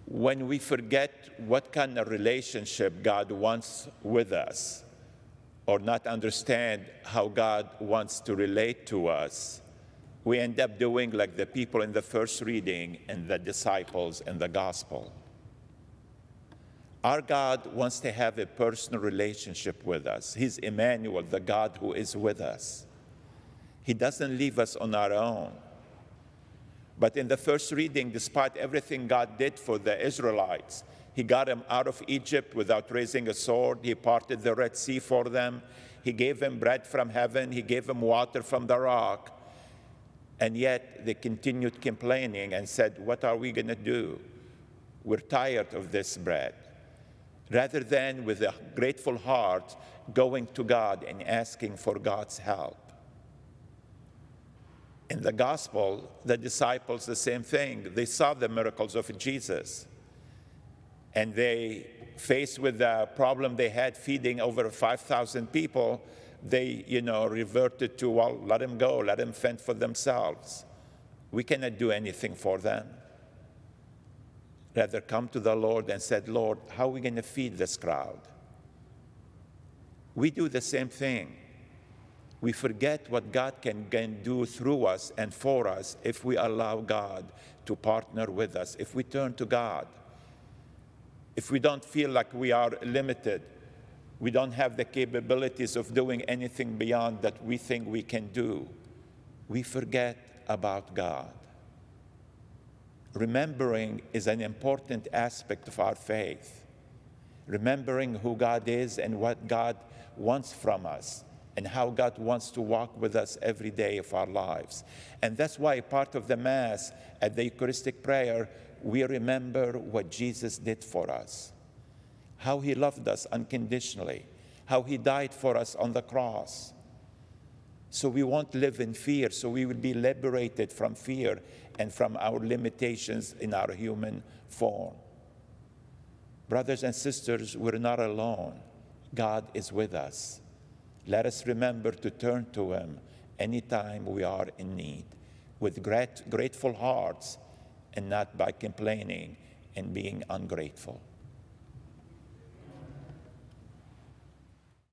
When we forget what kind of relationship God wants with us, or not understand how God wants to relate to us, we end up doing like the people in the first reading and the disciples in the gospel. Our God wants to have a personal relationship with us. He's Emmanuel, the God who is with us. He doesn't leave us on our own. But in the first reading, despite everything God did for the Israelites, He got them out of Egypt without raising a sword. He parted the Red Sea for them. He gave them bread from heaven. He gave them water from the rock. And yet they continued complaining and said, what are we going to do? We're tired of this bread. Rather than with a grateful heart going to God and asking for God's help. In the gospel, the disciples, the same thing. They saw the miracles of Jesus. And they, faced with the problem they had feeding over 5,000 people, they, reverted to, well, let them go, let them fend for themselves. We cannot do anything for them. Rather come to the Lord and said, Lord, how are we going to feed this crowd? We do the same thing. We forget what God can do through us and for us if we allow God to partner with us, if we turn to God. If we don't feel like we are limited, we don't have the capabilities of doing anything beyond that we think we can do, we forget about God. Remembering is an important aspect of our faith. Remembering who God is and what God wants from us and how God wants to walk with us every day of our lives. And that's why part of the Mass at the Eucharistic prayer, we remember what Jesus did for us, how He loved us unconditionally, how He died for us on the cross. So we won't live in fear, so we will be liberated from fear and from our limitations in our human form. Brothers and sisters, we're not alone. God is with us. Let us remember to turn to Him anytime we are in need, with grateful hearts and not by complaining and being ungrateful.